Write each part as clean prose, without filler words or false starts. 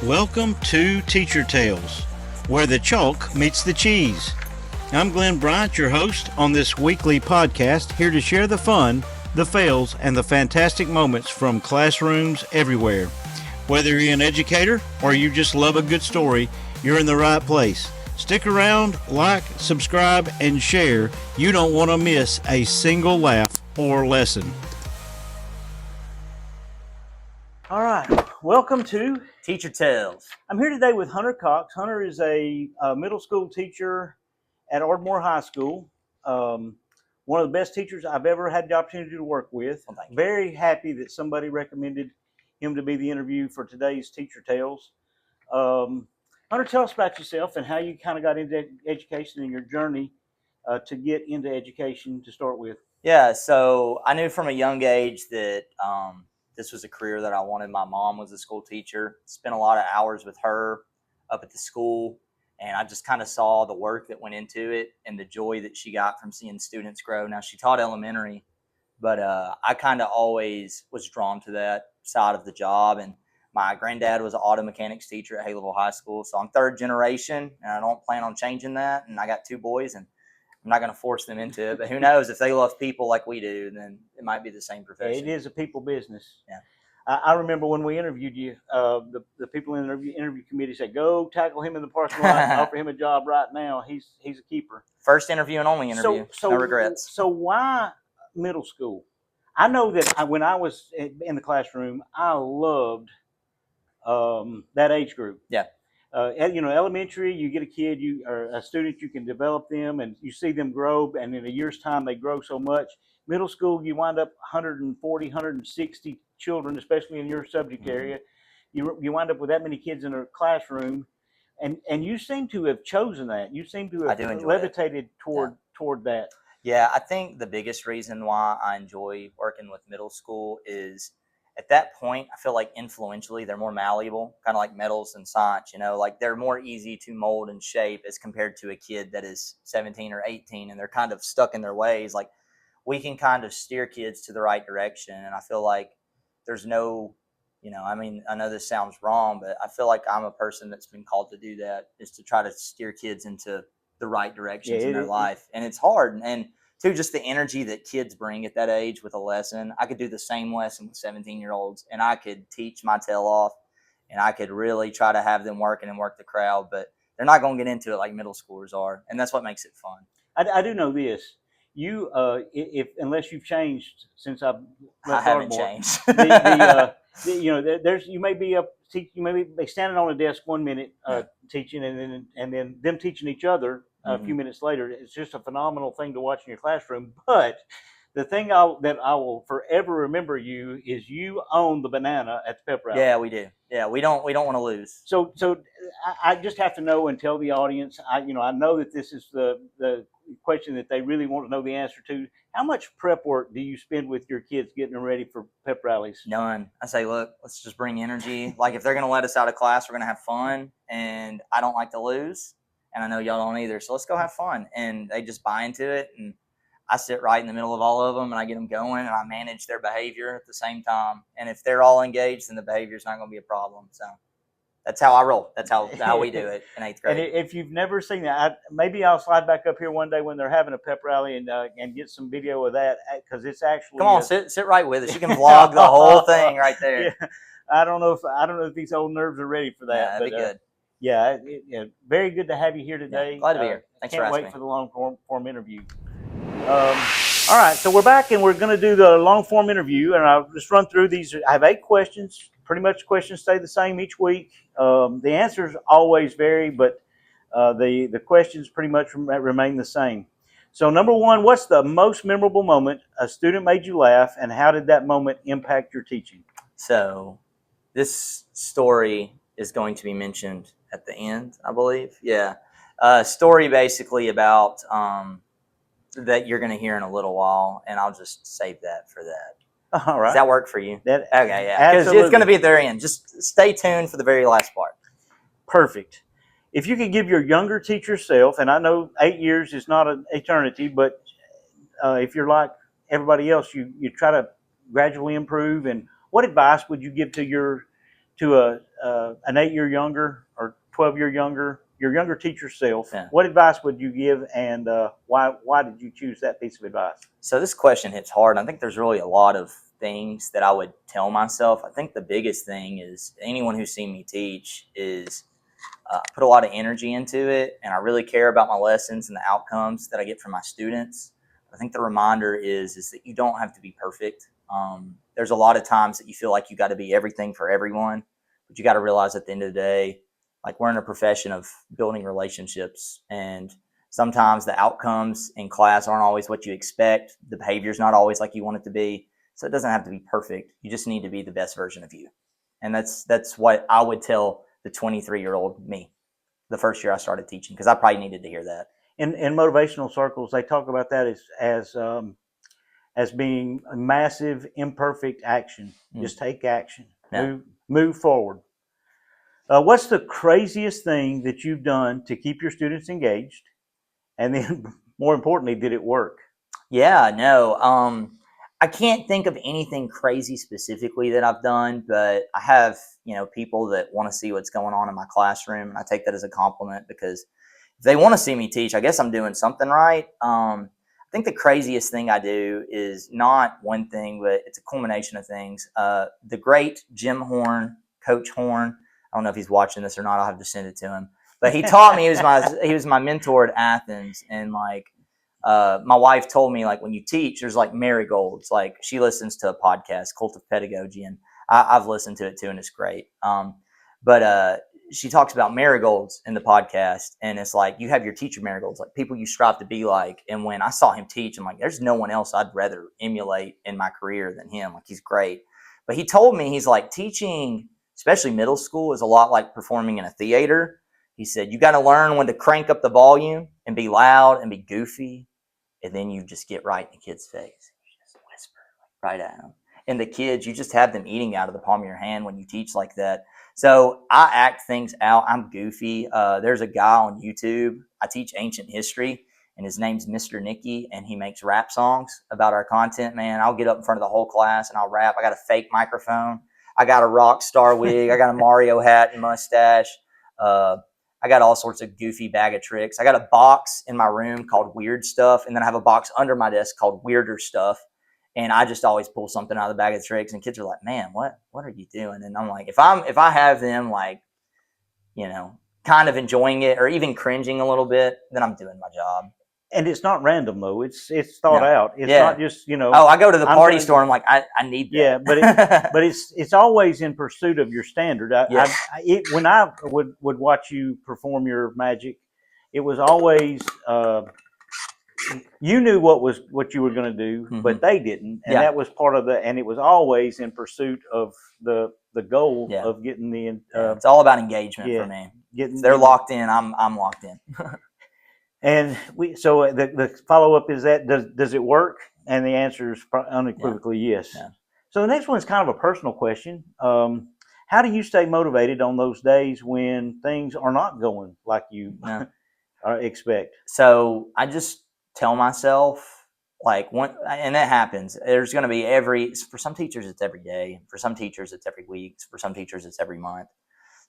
Welcome to Teacher Tales, where the chalk meets the cheese. I'm Glenn Bryant, your host on this weekly podcast, here to share the fun, the fails, and the fantastic moments from classrooms everywhere. Whether you're an educator or you just love a good story, you're in the right place. Stick around, like, subscribe, and share. You don't want to miss a single laugh or lesson. All right, welcome to Teacher Tales. I'm here today with Hunter Cox. Hunter is a middle school teacher at Ardmore High School. One of the best teachers I've ever had the opportunity to work with. Well, very happy that somebody recommended him to be the interview for today's Teacher Tales. Hunter, tell us about yourself and how you kind of got into education and your journey to get into education to start with. Yeah, so I knew from a young age that this was a career that I wanted. My mom was a school teacher. Spent a lot of hours with her up at the school, and I just kind of saw the work that went into it and the joy that she got from seeing students grow. Now, she taught elementary, but I kind of always was drawn to that side of the job. And my granddad was an auto mechanics teacher at Ardmore High School, so I'm third generation, and I don't plan on changing that. And I got two boys, and I'm not going to force them into it, but who knows? If they love people like we do, then it might be the same profession. It is a people business. Yeah. I remember when we interviewed you, the people in the interview committee said, "Go tackle him in the parking lot and offer him a job right now. He's a keeper." First interview and only interview. So no regrets. So why middle school? I know that when I was in the classroom, I loved that age group. Yeah. Elementary, you get a kid, or a student, you can develop them and you see them grow, and in a year's time they grow so much. Middle school, you wind up 140, 160 children, especially in your subject area. You wind up with that many kids in a classroom, and you seem to have chosen that. You seem to have levitated toward that. Yeah, I think the biggest reason why I enjoy working with middle school is at that point, I feel like influentially they're more malleable, kind of like metals and science, like they're more easy to mold and shape as compared to a kid that is 17 or 18 and they're kind of stuck in their ways. Like we can kind of steer kids to the right direction. And I feel like there's no, I know this sounds wrong, but I feel like I'm a person that's been called to do that, is to try to steer kids into the right directions in their life. And it's hard. And too, just the energy that kids bring at that age with a lesson. I could do the same lesson with 17-year-olds, and I could teach my tail off, and I could really try to have them working and work the crowd, but they're not going to get into it like middle schoolers are, and that's what makes it fun. I do know this. You, unless you've changed since I've left Ardmore, changed. You may be standing on a desk 1 minute teaching, and then them teaching each other a few minutes later. It's just a phenomenal thing to watch in your classroom. But the thing that I will forever remember you is you own the banana at the pep rally. Yeah, we do. Yeah, we don't want to lose. So I just have to know and tell the audience. I know that this is the question that they really want to know the answer to. How much prep work do you spend with your kids getting them ready for pep rallies? None. I say, look, let's just bring energy. Like if they're going to let us out of class, we're going to have fun, and I don't like to lose. And I know y'all don't either. So let's go have fun. And they just buy into it. And I sit right in the middle of all of them, and I get them going, and I manage their behavior at the same time. And if they're all engaged, then the behavior is not going to be a problem. So that's how I roll. That's how we do it in 8th grade. And if you've never seen that, maybe I'll slide back up here one day when they're having a pep rally and get some video of that, because it's actually. Come on, sit right with us. You can vlog the whole thing right there. Yeah. I don't know if these old nerves are ready for that. Yeah, that'd be good. Yeah, very good to have you here today. Yeah, glad to be here. Thanks for asking me. Can't wait for the long form interview. All right, so we're back and we're going to do the long form interview, and I'll just run through these. I have 8 questions. Pretty much questions stay the same each week. The answers always vary, but the questions pretty much remain the same. So number 1, what's the most memorable moment a student made you laugh, and how did that moment impact your teaching? So this story is going to be mentioned at the end, I believe. Yeah. Story basically about that you're going to hear in a little while, and I'll just save that for that. All right. Does that work for you? Okay, yeah. Because it's going to be at the very end. Just stay tuned for the very last part. Perfect. If you could give your younger teacher self, and I know 8 years is not an eternity, but if you're like everybody else, you try to gradually improve. And what advice would you give to to an 8-year younger or 12-year younger, your younger teacher self, Yeah. what advice would you give, and why did you choose that piece of advice? So this question hits hard. I think there's really a lot of things that I would tell myself. I think the biggest thing is anyone who's seen me teach is put a lot of energy into it, and I really care about my lessons and the outcomes that I get from my students. I think the reminder is that you don't have to be perfect. There's a lot of times that you feel like you got to be everything for everyone, but you got to realize at the end of the day, like, we're in a profession of building relationships, and sometimes the outcomes in class aren't always what you expect. The behavior's not always like you want it to be. So it doesn't have to be perfect. You just need to be the best version of you. And that's what I would tell the 23-year-old me the first year I started teaching, because I probably needed to hear that. In motivational circles, they talk about that as being a massive, imperfect action. Just take action. Yeah. Move forward. What's the craziest thing that you've done to keep your students engaged? And then, more importantly, did it work? Yeah, no. I can't think of anything crazy specifically that I've done, but I have, people that want to see what's going on in my classroom, and I take that as a compliment, because if they want to see me teach, I guess I'm doing something right. I think the craziest thing I do is not one thing, but it's a culmination of things. The great Jim Horn, Coach Horn, I don't know if he's watching this or not. I'll have to send it to him. But he taught me. He was my mentor at Athens, and my wife told me, when you teach, there's marigolds. She listens to a podcast, Cult of Pedagogy, and I've listened to it too, and it's great. But she talks about marigolds in the podcast, and it's you have your teacher marigolds, people you strive to be like. And when I saw him teach, I'm there's no one else I'd rather emulate in my career than him. He's great. But he told me, he's teaching, especially middle school, is a lot like performing in a theater. He said, you got to learn when to crank up the volume and be loud and be goofy. And then you just get right in the kid's face. You just whisper right at them. And the kids, you just have them eating out of the palm of your hand when you teach like that. So I act things out. I'm goofy. There's a guy on YouTube. I teach ancient history, and his name's Mr. Nicky, and he makes rap songs about our content, man. I'll get up in front of the whole class and I'll rap. I got a fake microphone. I got a rock star wig. I got a Mario hat and mustache. I got all sorts of goofy bag of tricks. I got a box in my room called Weird Stuff, and then I have a box under my desk called Weirder Stuff. And I just always pull something out of the bag of tricks, and kids are like, "Man, what are you doing?" And I'm like, if I have them kind of enjoying it or even cringing a little bit, then I'm doing my job. And it's not random, though. It's thought out. It's not just Oh, I go to the party store. I'm like, I need that. Yeah, but it's always in pursuit of your standard. When I would watch you perform your magic, it was always you knew what you were going to do, but they didn't, and that was part of and it was always in pursuit of the goal of getting the. It's all about engagement for me. If they're locked in, I'm locked in. And the follow up is that does it work? And the answer is unequivocally yes. Yeah. So the next one is kind of a personal question. How do you stay motivated on those days when things are not going like you expect? So I just tell myself, and that happens. There's going to be for some teachers it's every day. For some teachers it's every week. For some teachers it's every month.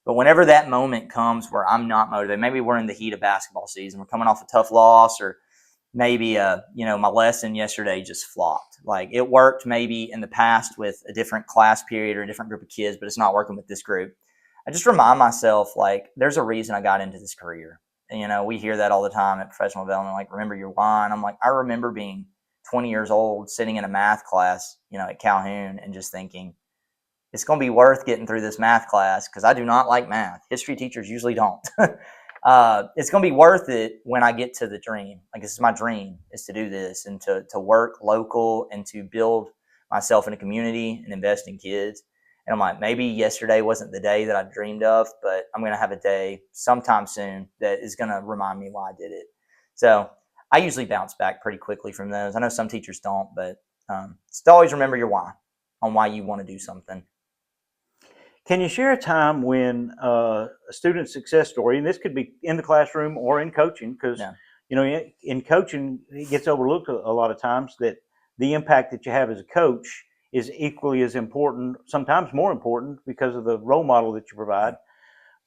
But whenever that moment comes where I'm not motivated, maybe we're in the heat of basketball season, we're coming off a tough loss, or maybe my lesson yesterday just flopped. It worked maybe in the past with a different class period or a different group of kids, but it's not working with this group. I just remind myself, there's a reason I got into this career. And, we hear that all the time at professional development, remember your why. And I'm I remember being 20 years old, sitting in a math class, at Calhoun, and just thinking, it's going to be worth getting through this math class, because I do not like math. History teachers usually don't. It's going to be worth it when I get to the dream. This is my dream, is to do this and to work local and to build myself in a community and invest in kids. And I'm maybe yesterday wasn't the day that I dreamed of, but I'm going to have a day sometime soon that is going to remind me why I did it. So I usually bounce back pretty quickly from those. I know some teachers don't, but still always remember your why on why you want to do something. Can you share a time when a student success story, and this could be in the classroom or in coaching, because in coaching it gets overlooked a lot of times, that the impact that you have as a coach is equally as important, sometimes more important, because of the role model that you provide.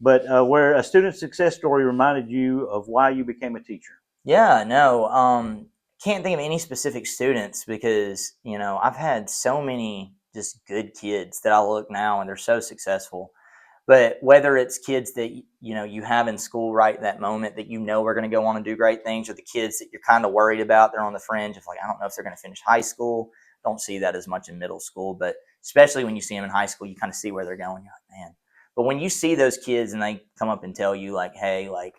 But where a student success story reminded you of why you became a teacher. Yeah, no, can't think of any specific students because, I've had so many just good kids that I look now and they're so successful. But whether it's kids that, you have in school right that moment that are going to go on and do great things, or the kids that you're kind of worried about, they're on the fringe of like, I don't know if they're going to finish high school. Don't see that as much in middle school, but especially when you see them in high school, you kind of see where they're going. You're like, man. But when you see those kids and they come up and tell you like, hey, like,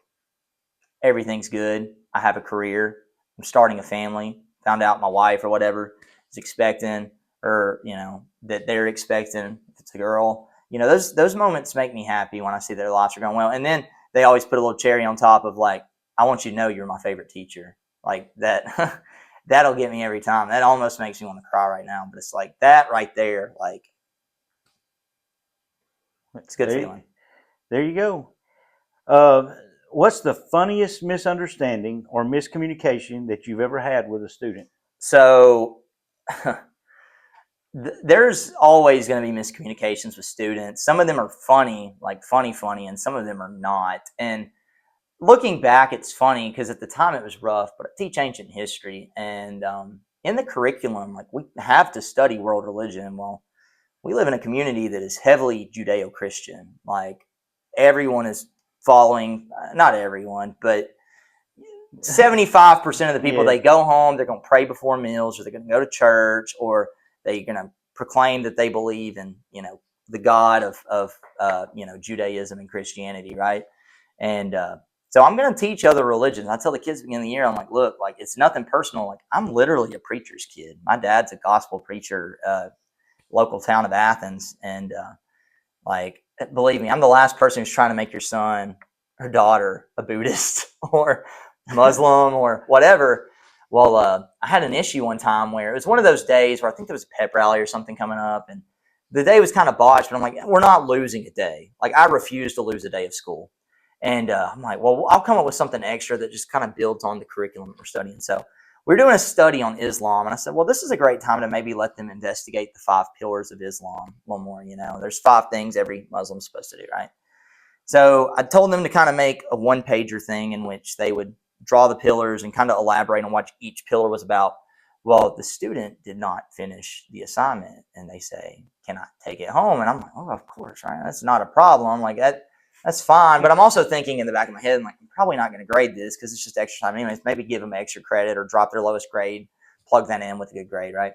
everything's good. I have a career. I'm starting a family. Found out my wife or whatever is expecting, or that they're expecting. If it's a girl, those moments make me happy when I see their lives are going well. And then they always put a little cherry on top of like, I want you to know you're my favorite teacher. Like that, that'll get me every time. That almost makes me want to cry right now. But it's like that right there. Like it's a good feeling. There you go. What's the funniest misunderstanding or miscommunication that you've ever had with a student? So there's always going to be miscommunications with students. Some of them are funny, like funny, and some of them are not. And looking back, it's funny because at the time it was rough, but I teach ancient history. And in the curriculum, like we have to study world religion. Well, we live in a community that is heavily Judeo-Christian. Like everyone is following, not everyone, but 75% of the people, they go home, they're going to pray before meals, or they're going to go to church, or they're going to proclaim that they believe in, the God of Judaism and Christianity, right? And so I'm going to teach other religions. I tell the kids at the beginning of the year, I'm like, look, like it's nothing personal. Like I'm literally a preacher's kid. My dad's a gospel preacher, local town of Athens, and like believe me, I'm the last person who's trying to make your son or daughter a Buddhist or Muslim or whatever. Well, I had an issue one time where it was one of those days where I think there was a pep rally or something coming up, and the day was kind of botched, but I'm like, we're not losing a day. Like I refuse to lose a day of school. And I'm like, well, I'll come up with something extra that just kind of builds on the curriculum that we're studying. So we're doing a study on Islam, and I said, well, this is a great time to maybe let them investigate the 5 pillars of Islam a little more. There's 5 things every Muslim's supposed to do, right? So I told them to kind of make a 1-pager thing in which they would draw the pillars and kind of elaborate on what each pillar was about. Well, the student did not finish the assignment, and they say, can I take it home? And I'm like, oh, of course, right? That's not a problem. Like that's fine. But I'm also thinking in the back of my head, I'm like, I'm probably not going to grade this because it's just extra time anyways. Maybe give them extra credit or drop their lowest grade, plug that in with a good grade, right?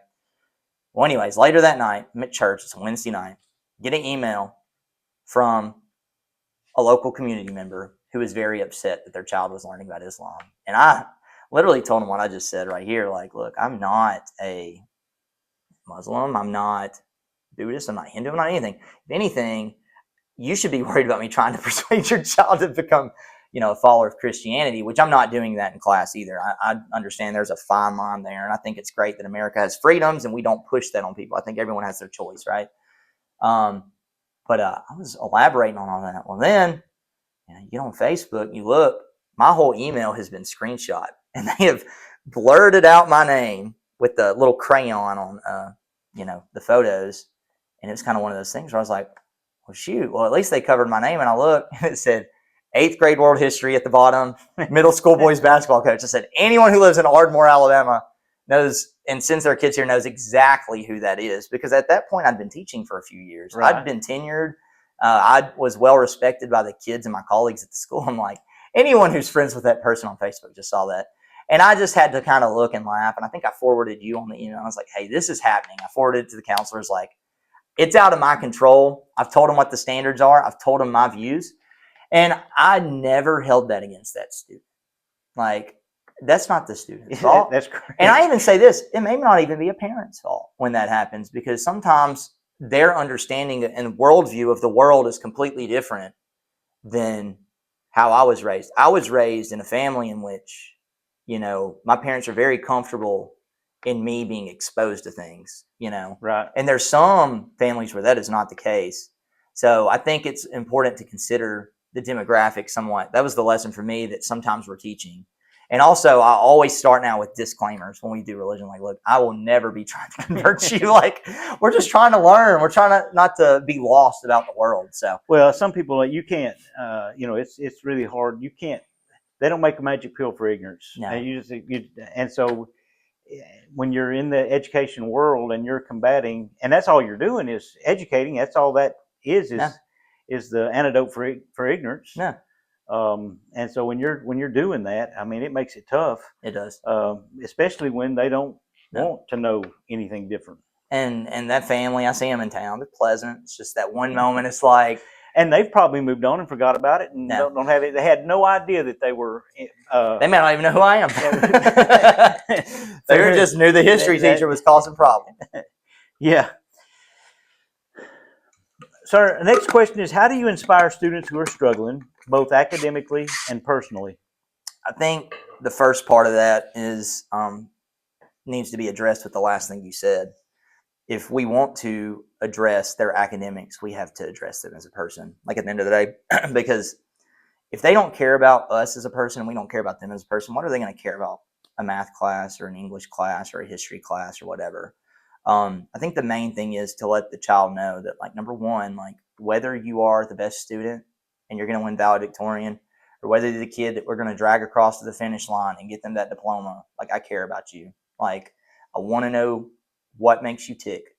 Well, anyways, later that night, I'm at church. It's a Wednesday night. Get an email from a local community member who was very upset that their child was learning about Islam. And I literally told him what I just said right here. Like, look, I'm not a Muslim. I'm not Buddhist. I'm not Hindu. I'm not anything. If anything, you should be worried about me trying to persuade your child to become, a follower of Christianity, which I'm not doing that in class either. I understand there's a fine line there. And I think it's great that America has freedoms and we don't push that on people. I think everyone has their choice, right? But I was elaborating on all that. Well, then you get on Facebook, you look, my whole email has been screenshot, and they have blurted out my name with the little crayon on, the photos. And it's kind of one of those things where I was like, well, shoot. Well, at least they covered my name. And I looked, and it said 8th grade world history at the bottom, middle school boys basketball coach. I said, anyone who lives in Ardmore, Alabama knows, and sends their kids here, knows exactly who that is. Because at that point, I'd been teaching for a few years. Right. I'd been tenured. I was well respected by the kids and my colleagues at the school. I'm like, anyone who's friends with that person on Facebook just saw that. And I just had to kind of look and laugh. And I think I forwarded you on the email. I was like, hey, this is happening. I forwarded it to the counselors like, it's out of my control. I've told them what the standards are. I've told them my views. And I never held that against that student. Like, that's not the student's fault. That's correct. And I even say this, it may not even be a parent's fault when that happens, because sometimes their understanding and worldview of the world is completely different than how I was raised. I was raised in a family in which, my parents are very comfortable in me being exposed to things, Right. And there's some families where that is not the case. So I think it's important to consider the demographic somewhat. That was the lesson for me, that sometimes we're teaching. And also, I always start now with disclaimers when we do religion. Like, look, I will never be trying to convert you. Like, we're just trying to learn. We're trying to not to be lost about the world. So, well, some people you can't. It's really hard. You can't. They don't make a magic pill for ignorance. No. And so when you're in the education world and you're combating, and that's all you're doing is educating. That's all that is the antidote for ignorance. Yeah. And so when you're doing that, I mean, it makes it tough. It does, especially when they don't want to know anything different. And that family, I see them in town. They're pleasant. It's just that one moment. It's like, and they've probably moved on and forgot about it, and don't have it. They had no idea that they were. They may not even know who I am. They just knew the history teacher was causing problems. Yeah. So our next question is, how do you inspire students who are struggling, both academically and personally? I think the first part of that is needs to be addressed with the last thing you said. If we want to address their academics, we have to address them as a person, like at the end of the day, because if they don't care about us as a person and we don't care about them as a person, what are they going to care about? A math class or an English class or a history class or whatever. I think the main thing is to let the child know that, like, number one, like, whether you are the best student and you're going to win valedictorian, or whether you're the kid that we're going to drag across to the finish line and get them that diploma, like, I care about you. Like, I want to know what makes you tick.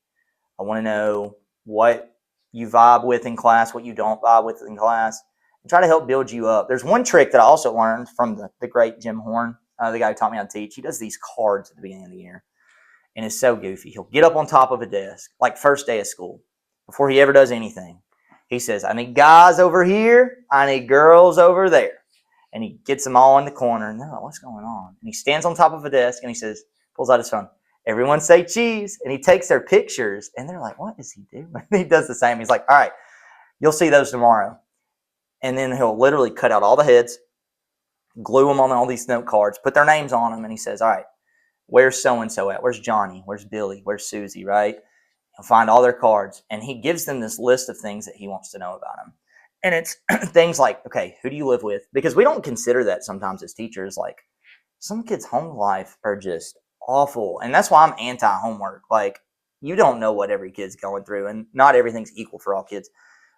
I want to know what you vibe with in class, what you don't vibe with in class, and try to help build you up. There's one trick that I also learned from the great Jim Horn, the guy who taught me how to teach. He does these cards at the beginning of the year, and it's so goofy. He'll get up on top of a desk, like first day of school, before he ever does anything. He says, I need guys over here, I need girls over there. And he gets them all in the corner, and they're like, what's going on? And he stands on top of a desk, and he says, pulls out his phone, everyone say cheese. And he takes their pictures, and they're like, what is he doing? He does the same. He's like, all right, you'll see those tomorrow. And then he'll literally cut out all the heads, glue them on all these note cards, put their names on them, and he says, all right, where's so-and-so at? Where's Johnny? Where's Billy? Where's Susie, right? He'll find all their cards, and he gives them this list of things that he wants to know about them. And it's things like, okay, who do you live with? Because we don't consider that sometimes as teachers. Like, some kids' home life are just awful. And that's why I'm anti-homework. Like, you don't know what every kid's going through, and not everything's equal for all kids.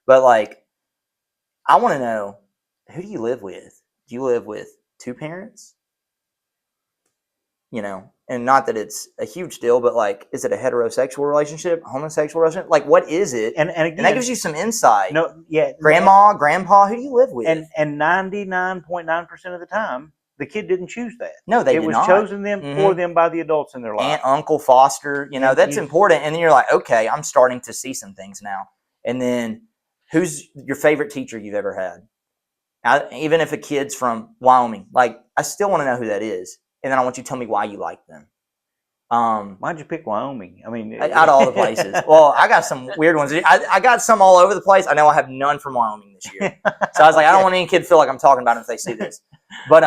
But, like, I want to know, who do you live with? Do you live with two parents? You know, and not that it's a huge deal, but, like, is it a heterosexual relationship, homosexual relationship? Like, what is it? And again, that gives you some insight. No, yeah, grandma, grandpa, who do you live with? And 99.9% of the time, the kid didn't choose that. No, they did not. It was chosen for them by the adults in their life. Aunt, uncle, foster, you know, that's important. And then you're like, okay, I'm starting to see some things now. And then, who's your favorite teacher you've ever had? Even if a kid's from Wyoming, like, I still want to know who that is. And then I want you to tell me why you like them. Why'd you pick Wyoming? I mean, out of all the places. Well, I got some weird ones. I got some all over the place. I know I have none from Wyoming this year. So I was like, I don't want any kid to feel like I'm talking about them if they see this. But,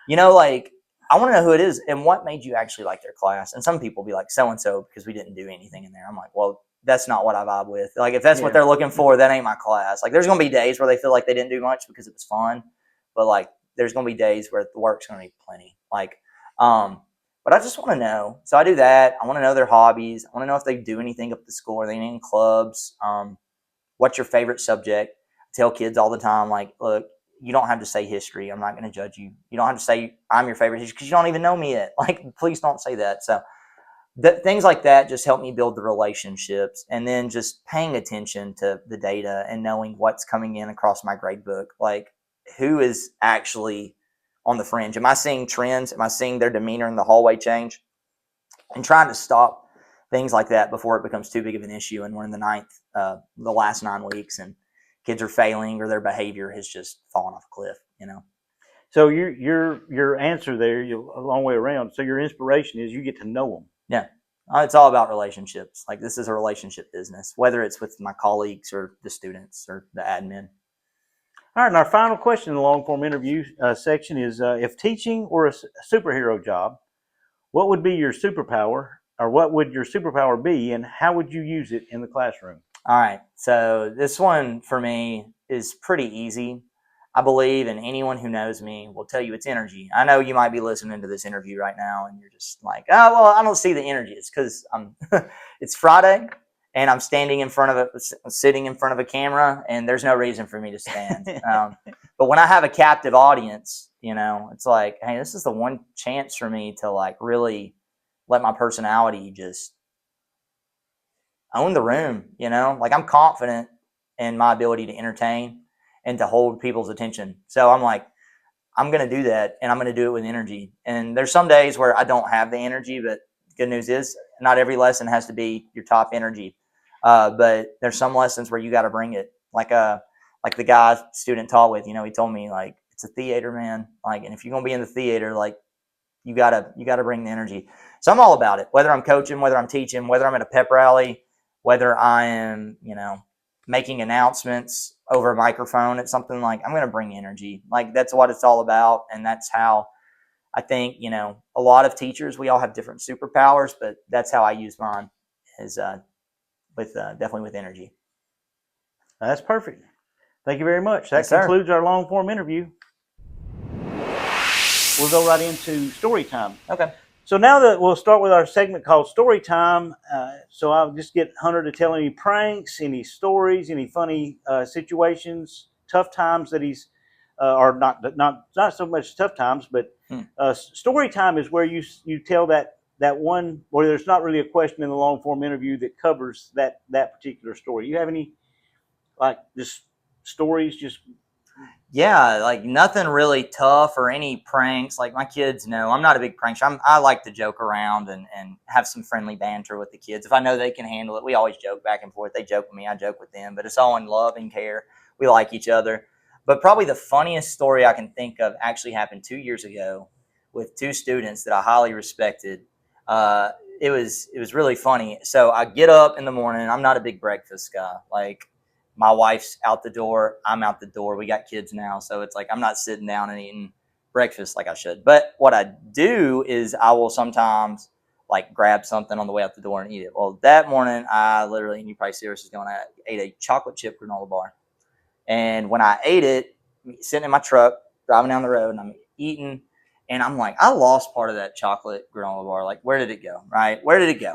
you know, like, I want to know who it is and what made you actually like their class. And some people be like, so-and-so, because we didn't do anything in there. I'm like, well, that's not what I vibe with. Like, if that's what they're looking for, that ain't my class. Like, there's going to be days where they feel like they didn't do much because it was fun. But, like, there's going to be days where the work's going to be plenty. Like, but I just want to know. So I do that. I want to know their hobbies. I want to know if they do anything up at the school. Are they in any clubs? What's your favorite subject? I tell kids all the time, like, look, you don't have to say history. I'm not going to judge you. You don't have to say I'm your favorite teacher because you don't even know me yet. Like, please don't say that. So things like that just help me build the relationships, and then just paying attention to the data and knowing what's coming in across my grade book. Like, who is actually on the fringe? Am I seeing trends? Am I seeing their demeanor in the hallway change? And trying to stop things like that before it becomes too big of an issue and we're in the last 9 weeks and kids are failing or their behavior has just fallen off a cliff, you know? So your answer there, a long way around. So your inspiration is you get to know them. Yeah. It's all about relationships. Like, this is a relationship business, whether it's with my colleagues or the students or the admin. All right, and our final question in the long-form interview section is, if teaching were a superhero job, what would be your superpower, or what would your superpower be, and how would you use it in the classroom? All right, so this one for me is pretty easy. I believe, and anyone who knows me will tell you it's energy. I know you might be listening to this interview right now and you're just like, oh, well, I don't see the energy. It's because it's Friday and I'm sitting in front of a camera and there's no reason for me to stand. But when I have a captive audience, it's like, hey, this is the one chance for me to like really let my personality just own the room, like I'm confident in my ability to entertain and to hold people's attention. So I'm like, I'm going to do that and I'm going to do it with energy. And there's some days where I don't have the energy, but good news is not every lesson has to be your top energy. But there's some lessons where you got to bring it. Like the guy student taught with, he told me like, it's a theater, man. Like, and if you're going to be in the theater, like you gotta bring the energy. So I'm all about it, whether I'm coaching, whether I'm teaching, whether I'm at a pep rally, whether I am, making announcements over a microphone. It's something like I'm going to bring energy. Like that's what it's all about. And that's how I think, a lot of teachers, we all have different superpowers, but that's how I use mine is definitely with energy. That's perfect. Thank you very much. That Yes, sir. concludes our long form interview. We'll go right into story time. Okay. So now that we'll start with our segment called Story Time. So I'll just get Hunter to tell any pranks, any stories, any funny situations, tough times that he's, or not so much tough times, but story time is where you tell that one where there's not really a question in the long form interview that covers that particular story. You have any like just stories just? Yeah, like nothing really tough or any pranks. Like my kids know I'm not a big prankster. I like to joke around and have some friendly banter with the kids. If I know they can handle it, we always joke back and forth. They joke with me, I joke with them, but it's all in love and care. We like each other. But probably the funniest story I can think of actually happened 2 years ago with two students that I highly respected. It was really funny. So I get up in the morning. I'm not a big breakfast guy. Like my wife's out the door, I'm out the door. We got kids now, so it's like I'm not sitting down and eating breakfast like I should. But what I do is I will sometimes like grab something on the way out the door and eat it. Well, that morning I literally, and you probably see where this is going, I ate a chocolate chip granola bar. And when I ate it, sitting in my truck, driving down the road, and I'm eating, and I'm like, I lost part of that chocolate granola bar. Like, where did it go? Right? Where did it go?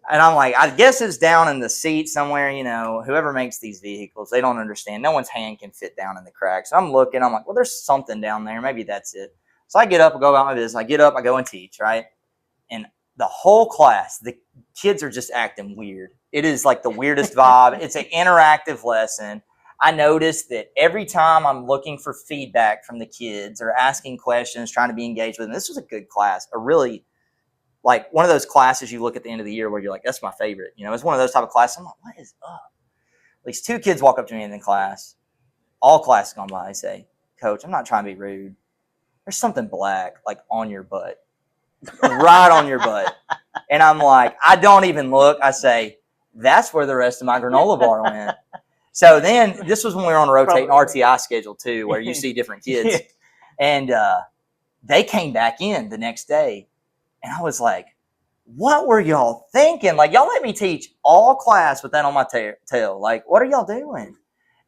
And I'm like, I guess it's down in the seat somewhere, whoever makes these vehicles, they don't understand. No one's hand can fit down in the cracks. So I'm looking, I'm like, well, there's something down there. Maybe that's it. So I get up, I go about my business. I get up, I go and teach, right? And the whole class, the kids are just acting weird. It is like the weirdest vibe. It's an interactive lesson. I noticed that every time I'm looking for feedback from the kids or asking questions, trying to be engaged with them, this was a good class, a really like one of those classes you look at the end of the year where you're like, that's my favorite. It's one of those type of classes. I'm like, what is up? At least two kids walk up to me in the class. All class gone by. They say, Coach, I'm not trying to be rude. There's something black like on your butt, right on your butt. And I'm like, I don't even look. I say, that's where the rest of my granola bar went. So then this was when we were on a rotating RTI schedule too, where you see different kids. And they came back in the next day. And I was like, what were y'all thinking? Like, y'all let me teach all class with that on my tail. Like, what are y'all doing?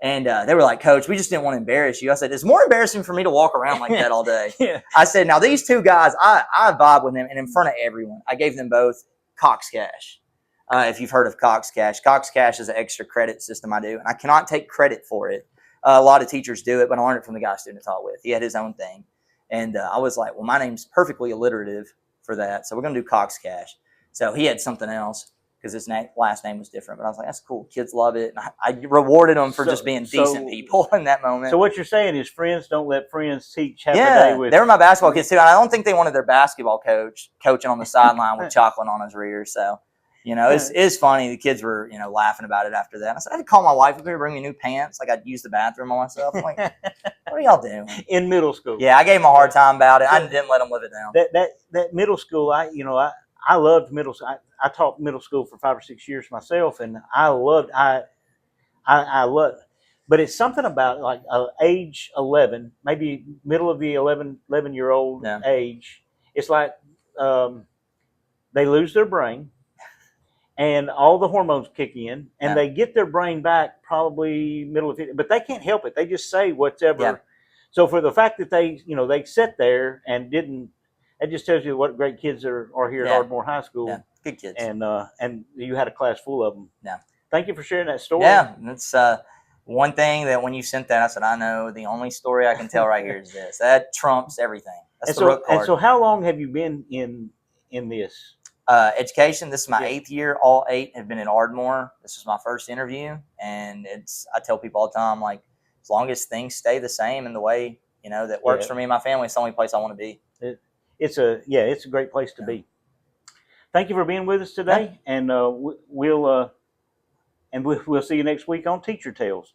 And they were like, Coach, we just didn't want to embarrass you. I said, it's more embarrassing for me to walk around like that all day. Yeah. I said, now these two guys, I vibe with them. And in front of everyone, I gave them both Cox Cash. If you've heard of Cox Cash. Cox Cash is an extra credit system I do. And I cannot take credit for it. A lot of teachers do it, but I learned it from the guy student I taught with. He had his own thing. And I was like, well, my name's perfectly alliterative for that. So we're going to do Cox Cash. So he had something else because his last name was different. But I was like, that's cool. Kids love it. And I rewarded them for just being decent people in that moment. So what you're saying is friends don't let friends teach half a day with. They were my basketball kids too. And I don't think they wanted their basketball coach coaching on the sideline with chocolate on his rear. So, it's funny. The kids were, laughing about it after that. I said, I had to call my wife up here to bring me new pants. Like I'd use the bathroom on myself. I'm like, what are y'all doing? In middle school. Yeah, I gave them a hard time about it. I didn't let them live it down. That middle school, I loved middle school. I taught middle school for 5 or 6 years myself, and I loved. But it's something about like age 11, maybe middle of the 11-year-old age. It's like they lose their brain, and all the hormones kick in, and Yeah. they get their brain back probably middle of it, but they can't help it. They just say whatever. Yeah. So for the fact that they sat there and didn't, it just tells you what great kids are here at Yeah. Ardmore High School. Yeah. Good kids. And you had a class full of them. Yeah. Thank you for sharing that story. Yeah, that's one thing that when you sent that, I said, I know the only story I can tell right here is this. That trumps everything. That's the root card. And so how long have you been in this? Education. This is my 8th year. All 8 have been in Ardmore. This was my first interview, and I tell people all the time, like, as long as things stay the same in the way that works for me and my family, it's the only place I want to be. It's a great place to be. Thank you for being with us today, and we'll see you next week on Teacher Tales.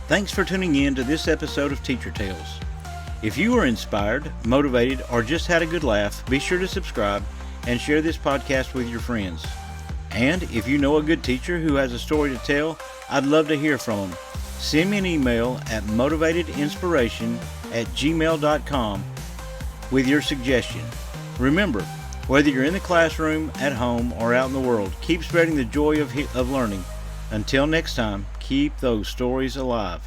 Thanks for tuning in to this episode of Teacher Tales. If you were inspired, motivated, or just had a good laugh, be sure to subscribe and share this podcast with your friends. And if you know a good teacher who has a story to tell, I'd love to hear from them. Send me an email at motivatedinspiration@gmail.com with your suggestion. Remember, whether you're in the classroom, at home, or out in the world, keep spreading the joy of learning. Until next time, keep those stories alive.